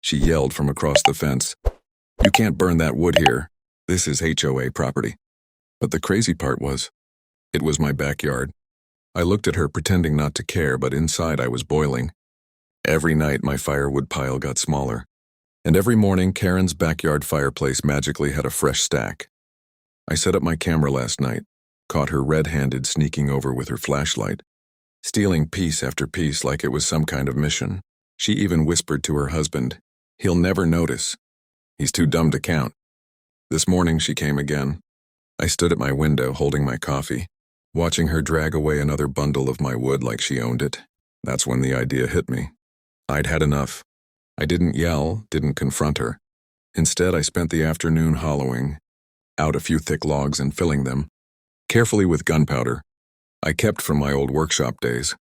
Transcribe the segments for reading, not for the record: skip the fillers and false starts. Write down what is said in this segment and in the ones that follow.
She yelled from across the fence. "You can't burn that wood here. This is HOA property." But the crazy part was, it was my backyard. I looked at her pretending not to care, but inside I was boiling. Every night my firewood pile got smaller, and every morning Karen's backyard fireplace magically had a fresh stack. I set up my camera last night, caught her red-handed sneaking over with her flashlight, stealing piece after piece like it was some kind of mission. She even whispered to her husband, "He'll never notice. He's too dumb to count." This morning she came again. I stood at my window holding my coffee, watching her drag away another bundle of my wood like she owned it. That's when the idea hit me. I'd had enough. I didn't yell, didn't confront her. Instead, I spent the afternoon hollowing out a few thick logs and filling them, carefully with gunpowder I kept from my old workshop days.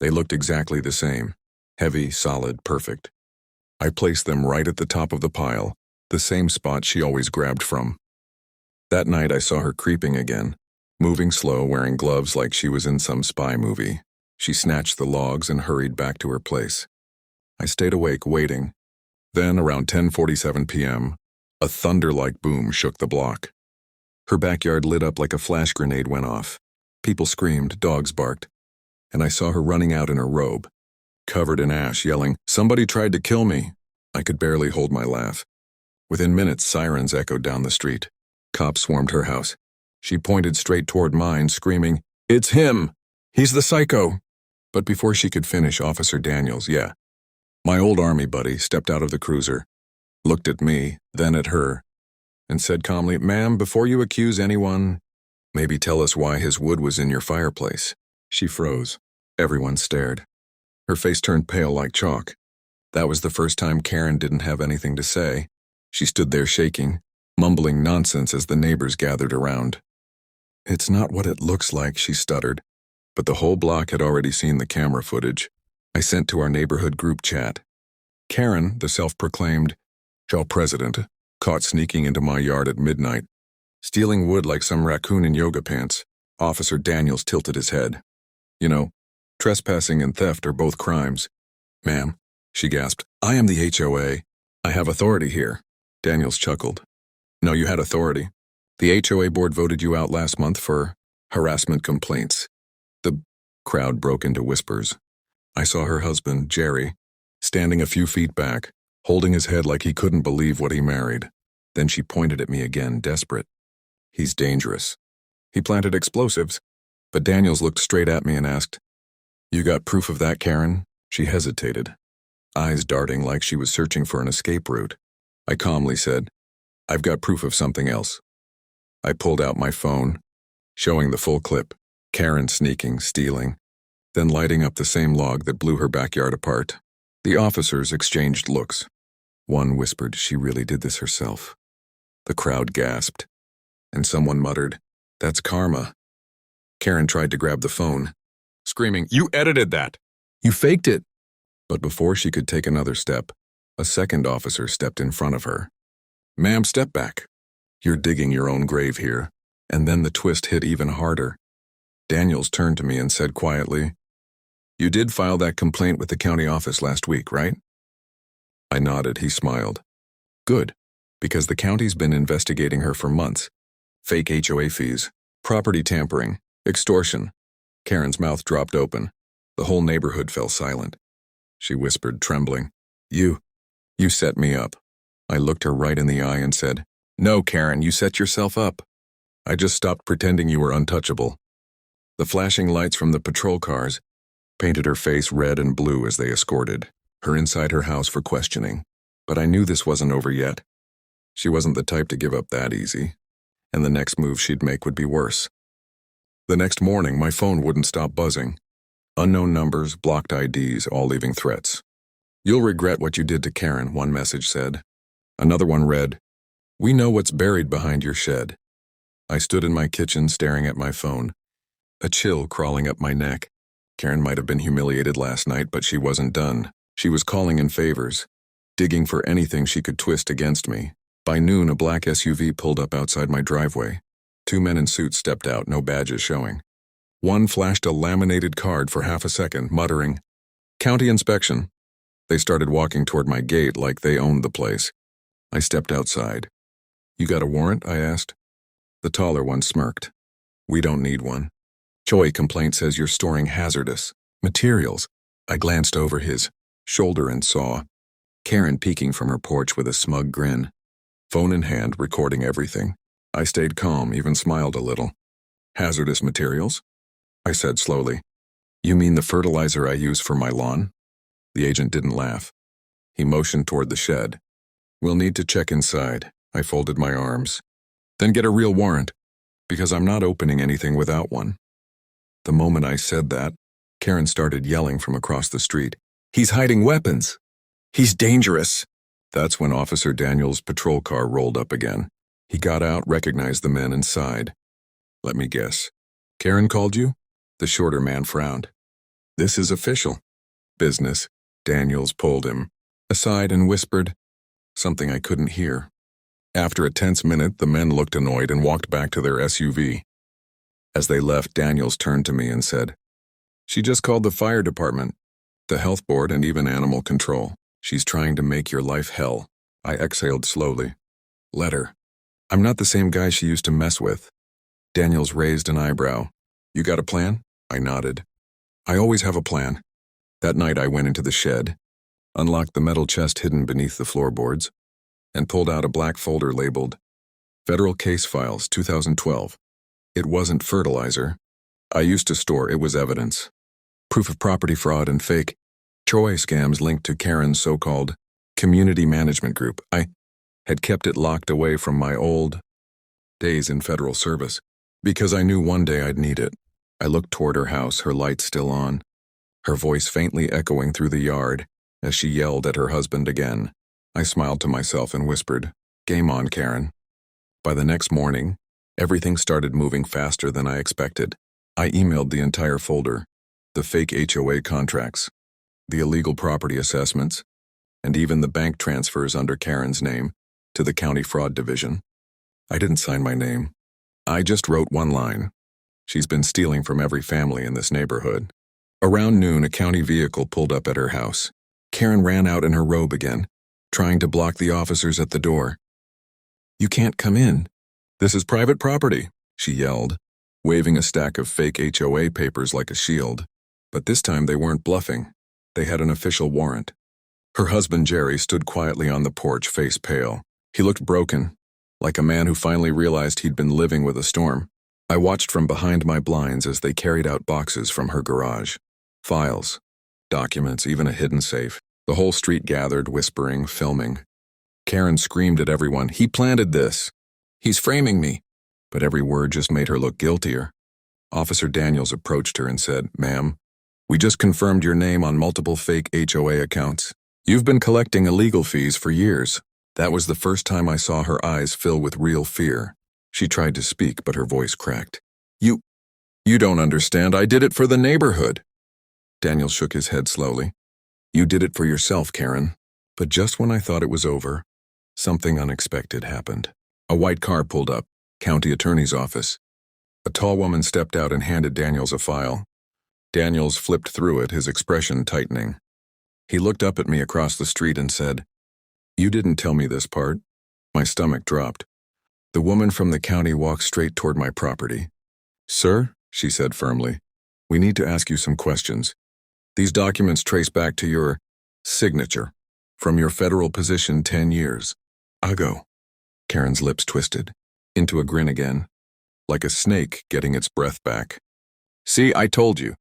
They looked exactly the same, heavy, solid, perfect. I placed them right at the top of the pile, the same spot she always grabbed from. That night I saw her creeping again, moving slow, wearing gloves like she was in some spy movie. She snatched the logs and hurried back to her place. I stayed awake, waiting. Then, around 10:47 p.m., a thunder-like boom shook the block. Her backyard lit up like a flash grenade went off. People screamed, dogs barked, and I saw her running out in her robe, covered in ash, yelling, "Somebody tried to kill me." I could barely hold my laugh. Within minutes, sirens echoed down the street. Cops swarmed her house. She pointed straight toward mine, screaming, "It's him! He's the psycho!" But before she could finish, Officer Daniels, my old army buddy, stepped out of the cruiser, looked at me, then at her, and said calmly, "Ma'am, before you accuse anyone, maybe tell us why his wood was in your fireplace." She froze. Everyone stared. Her face turned pale like chalk. That was the first time Karen didn't have anything to say. She stood there shaking, mumbling nonsense as the neighbors gathered around. "It's not what it looks like," she stuttered, but the whole block had already seen the camera footage. I sent to our neighborhood group chat. Karen, the self-proclaimed shell president, caught sneaking into my yard at midnight, stealing wood like some raccoon in yoga pants. Officer Daniels tilted his head. "You know, trespassing and theft are both crimes." "Ma'am," she gasped, "I am the HOA. I have authority here." Daniels chuckled. "No, you had authority. The HOA board voted you out last month for harassment complaints." The crowd broke into whispers. I saw her husband, Jerry, standing a few feet back, holding his head like he couldn't believe what he married. Then she pointed at me again, desperate. "He's dangerous. He planted explosives." But Daniels looked straight at me and asked, "You got proof of that, Karen?" She hesitated, eyes darting like she was searching for an escape route. I calmly said, "I've got proof of something else." I pulled out my phone, showing the full clip, Karen sneaking, stealing, then lighting up the same log that blew her backyard apart. The officers exchanged looks. One whispered she really did this herself. The crowd gasped, and someone muttered, "That's karma." Karen tried to grab the phone, screaming, "You edited that! You faked it!" But before she could take another step, a second officer stepped in front of her. "Ma'am, step back. You're digging your own grave here." And then the twist hit even harder. Daniels turned to me and said quietly, "You did file that complaint with the county office last week, right?" I nodded. He smiled. "Good, because the county's been investigating her for months. Fake HOA fees, property tampering, extortion." Karen's mouth dropped open. The whole neighborhood fell silent. She whispered, trembling, You set me up." I looked her right in the eye and said, "No, Karen, you set yourself up. I just stopped pretending you were untouchable." The flashing lights from the patrol cars painted her face red and blue as they escorted her inside her house for questioning. But I knew this wasn't over yet. She wasn't the type to give up that easy, and the next move she'd make would be worse. The next morning, my phone wouldn't stop buzzing. Unknown numbers, blocked IDs, all leaving threats. "You'll regret what you did to Karen," one message said. Another one read, "We know what's buried behind your shed." I stood in my kitchen staring at my phone, a chill crawling up my neck. Karen might have been humiliated last night, but she wasn't done. She was calling in favors, digging for anything she could twist against me. By noon, a black SUV pulled up outside my driveway. 2 men in suits stepped out, no badges showing. One flashed a laminated card for half a second, muttering, "County inspection." They started walking toward my gate like they owned the place. I stepped outside. "You got a warrant?" I asked. The taller one smirked. "We don't need one. HOA complaint says you're storing hazardous materials." I glanced over his shoulder and saw Karen peeking from her porch with a smug grin, phone in hand, recording everything. I stayed calm, even smiled a little. "Hazardous materials?" I said slowly. "You mean the fertilizer I use for my lawn?" The agent didn't laugh. He motioned toward the shed. "We'll need to check inside." I folded my arms. "Then get a real warrant, because I'm not opening anything without one." The moment I said that, Karen started yelling from across the street. "He's hiding weapons! He's dangerous!" That's when Officer Daniels' patrol car rolled up again. He got out, recognized the men, and sighed. "Let me guess. Karen called you?" The shorter man frowned. "This is official." "Business." Daniels pulled him aside and whispered something I couldn't hear. After a tense minute, the men looked annoyed and walked back to their SUV. As they left, Daniels turned to me and said, "She just called the fire department, the health board, and even animal control. She's trying to make your life hell." I exhaled slowly. "Let her. I'm not the same guy she used to mess with." Daniels raised an eyebrow. "You got a plan?" I nodded. "I always have a plan." That night I went into the shed, unlocked the metal chest hidden beneath the floorboards, and pulled out a black folder labeled Federal Case Files 2012. It wasn't fertilizer I used to store, it was evidence. Proof of property fraud and fake HOA scams linked to Karen's so-called community management group. I had kept it locked away from my old days in federal service, because I knew one day I'd need it. I looked toward her house, her lights still on, her voice faintly echoing through the yard as she yelled at her husband again. I smiled to myself and whispered, "Game on, Karen." By the next morning, everything started moving faster than I expected. I emailed the entire folder, the fake HOA contracts, the illegal property assessments, and even the bank transfers under Karen's name to the county fraud division. I didn't sign my name. I just wrote one line. "She's been stealing from every family in this neighborhood." Around noon, a county vehicle pulled up at her house. Karen ran out in her robe again, trying to block the officers at the door. "You can't come in. This is private property," she yelled, waving a stack of fake HOA papers like a shield. But this time they weren't bluffing. They had an official warrant. Her husband, Jerry, stood quietly on the porch, face pale. He looked broken, like a man who finally realized he'd been living with a storm. I watched from behind my blinds as they carried out boxes from her garage. Files, documents, even a hidden safe. The whole street gathered, whispering, filming. Karen screamed at everyone, "He planted this! He's framing me!" But every word just made her look guiltier. Officer Daniels approached her and said, "Ma'am, we just confirmed your name on multiple fake HOA accounts. You've been collecting illegal fees for years." That was the first time I saw her eyes fill with real fear. She tried to speak, but her voice cracked. You don't understand. I did it for the neighborhood." Daniel shook his head slowly. "You did it for yourself, Karen." But just when I thought it was over, something unexpected happened. A white car pulled up, county attorney's office. A tall woman stepped out and handed Daniels a file. Daniels flipped through it, his expression tightening. He looked up at me across the street and said, "You didn't tell me this part." My stomach dropped. The woman from the county walked straight toward my property. "Sir," she said firmly, "we need to ask you some questions. These documents trace back to your signature from your federal position 10 years ago." Karen's lips twisted into a grin again, like a snake getting its breath back. "See, I told you.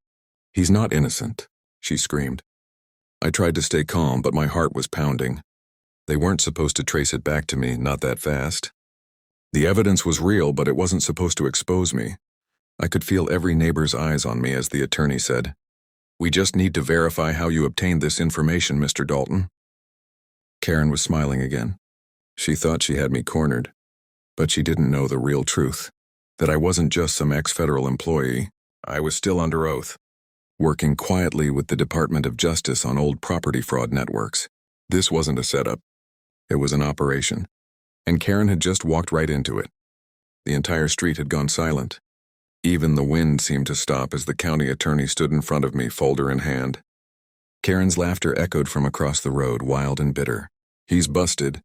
He's not innocent," she screamed. I tried to stay calm, but my heart was pounding. They weren't supposed to trace it back to me, not that fast. The evidence was real, but it wasn't supposed to expose me. I could feel every neighbor's eyes on me as the attorney said, "We just need to verify how you obtained this information, Mr. Dalton." Karen was smiling again. She thought she had me cornered, but she didn't know the real truth, that I wasn't just some ex-federal employee. I was still under oath, working quietly with the Department of Justice on old property fraud networks. This wasn't a setup. It was an operation. And Karen had just walked right into it. The entire street had gone silent. Even the wind seemed to stop as the county attorney stood in front of me, folder in hand. Karen's laughter echoed from across the road, wild and bitter. "He's busted.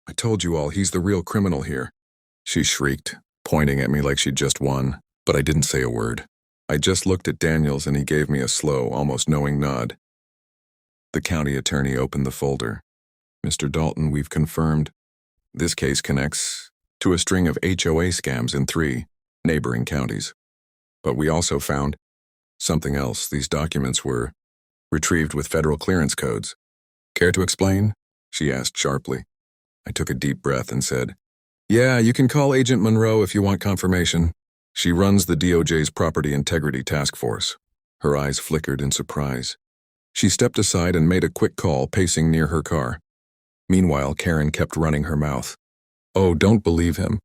I told you all, he's the real criminal here," she shrieked, pointing at me like she'd just won, but I didn't say a word. I just looked at Daniels and he gave me a slow, almost knowing nod. The county attorney opened the folder. "Mr. Dalton, we've confirmed this case connects to a string of HOA scams in 3 neighboring counties. But we also found something else. These documents were retrieved with federal clearance codes." "Care to explain?" she asked sharply. I took a deep breath and said, "Yeah, you can call Agent Monroe if you want confirmation. She runs the DOJ's Property Integrity Task Force." Her eyes flickered in surprise. She stepped aside and made a quick call, pacing near her car. Meanwhile, Karen kept running her mouth. "Oh, don't believe him.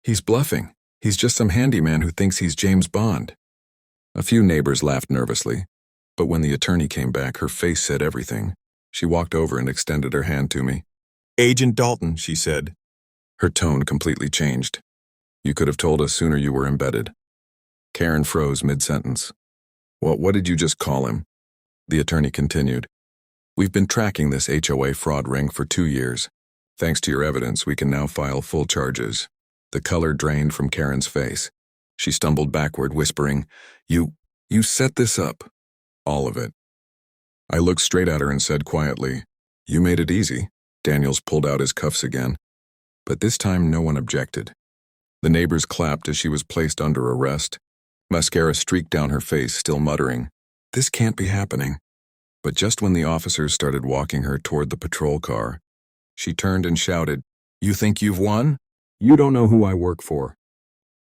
He's bluffing. He's just some handyman who thinks he's James Bond." A few neighbors laughed nervously, but when the attorney came back, her face said everything. She walked over and extended her hand to me. "Agent Dalton," she said. Her tone completely changed. "You could have told us sooner you were embedded." Karen froze mid-sentence. What did you just call him?" The attorney continued. "We've been tracking this HOA fraud ring for 2 years. Thanks to your evidence, we can now file full charges." The color drained from Karen's face. She stumbled backward, whispering, You set this up." "All of it." I looked straight at her and said quietly, "You made it easy." Daniels pulled out his cuffs again. But this time no one objected. The neighbors clapped as she was placed under arrest. Mascara streaked down her face, still muttering, "This can't be happening." But just when the officers started walking her toward the patrol car, she turned and shouted, "You think you've won? You don't know who I work for."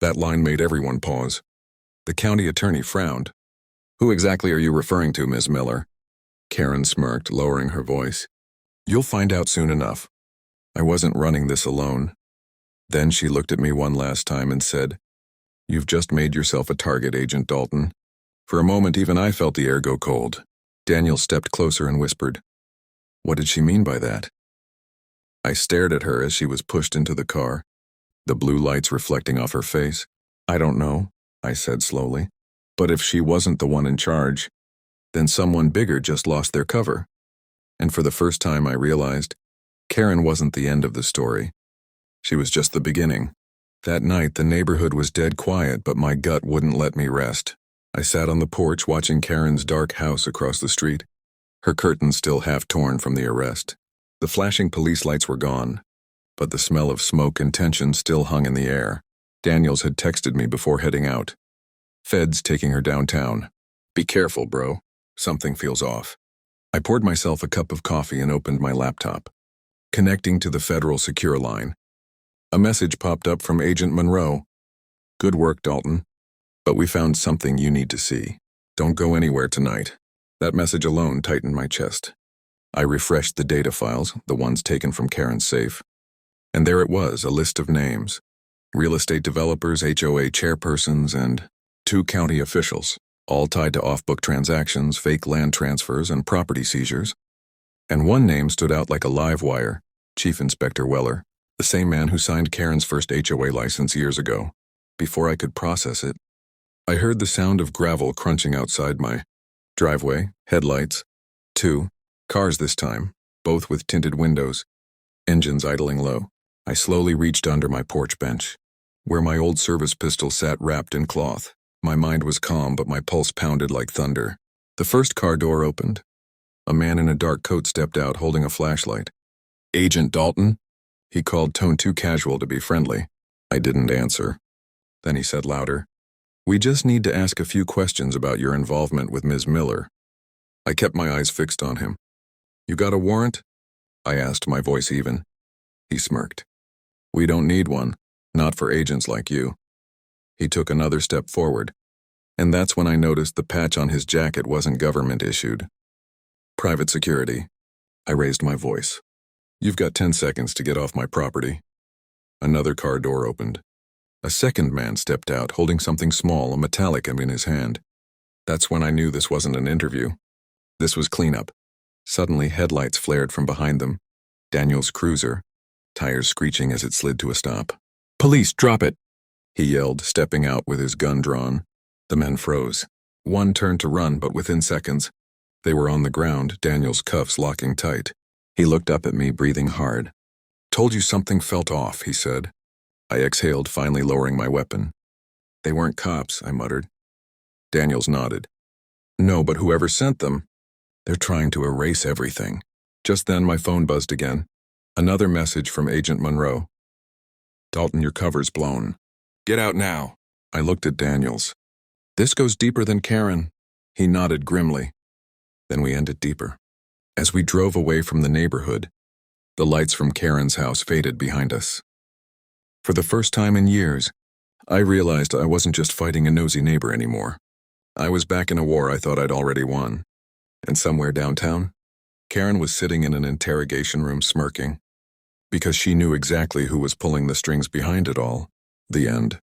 That line made everyone pause. The county attorney frowned. "Who exactly are you referring to, Ms. Miller?" Karen smirked, lowering her voice. "You'll find out soon enough. I wasn't running this alone." Then she looked at me one last time and said, "You've just made yourself a target, Agent Dalton." For a moment, even I felt the air go cold. Daniel stepped closer and whispered, "What did she mean by that?" I stared at her as she was pushed into the car, the blue lights reflecting off her face. "I don't know," I said slowly. "But if she wasn't the one in charge, then someone bigger just lost their cover." And for the first time I realized Karen wasn't the end of the story. She was just the beginning. That night the neighborhood was dead quiet, but my gut wouldn't let me rest. I sat on the porch watching Karen's dark house across the street, her curtains still half torn from the arrest. The flashing police lights were gone, but the smell of smoke and tension still hung in the air. Daniels had texted me before heading out. "Feds taking her downtown. Be careful, bro. Something feels off." I poured myself a cup of coffee and opened my laptop. Connecting to the federal secure line. A message popped up from Agent Monroe. "Good work, Dalton. But we found something you need to see. Don't go anywhere tonight." That message alone tightened my chest. I refreshed the data files, the ones taken from Karen's safe. And there it was, a list of names. Real estate developers, HOA chairpersons, and 2 county officials, all tied to off-book transactions, fake land transfers, and property seizures. And one name stood out like a live wire, Chief Inspector Weller, the same man who signed Karen's first HOA license years ago. Before I could process it, I heard the sound of gravel crunching outside my driveway, headlights, 2 cars this time, both with tinted windows, engines idling low. I slowly reached under my porch bench, where my old service pistol sat wrapped in cloth. My mind was calm, but my pulse pounded like thunder. The first car door opened. A man in a dark coat stepped out, holding a flashlight. "Agent Dalton?" He called, tone too casual to be friendly. I didn't answer. Then he said louder, "We just need to ask a few questions about your involvement with Ms. Miller." I kept my eyes fixed on him. "You got a warrant?" I asked, my voice even. He smirked. "We don't need one, not for agents like you." He took another step forward, and that's when I noticed the patch on his jacket wasn't government-issued. "Private security." I raised my voice. "You've got 10 seconds to get off my property." Another car door opened. A second man stepped out, holding something small, a metallic in his hand. That's when I knew this wasn't an interview. This was cleanup. Suddenly, headlights flared from behind them. Daniel's cruiser, tires screeching as it slid to a stop. "Police, drop it!" he yelled, stepping out with his gun drawn. The men froze. One turned to run, but within seconds, They were on the ground, Daniel's cuffs locking tight. He looked up at me, breathing hard. "Told you something felt off," he said. I exhaled, finally lowering my weapon. "They weren't cops," I muttered. Daniels nodded. "No, but whoever sent them, they're trying to erase everything." Just then my phone buzzed again. Another message from Agent Monroe. "Dalton, your cover's blown. Get out now." I looked at Daniels. "This goes deeper than Karen." He nodded grimly. Then we ended deeper. As we drove away from the neighborhood, the lights from Karen's house faded behind us. For the first time in years, I realized I wasn't just fighting a nosy neighbor anymore. I was back in a war I thought I'd already won. And somewhere downtown, Karen was sitting in an interrogation room smirking. Because she knew exactly who was pulling the strings behind it all. The end.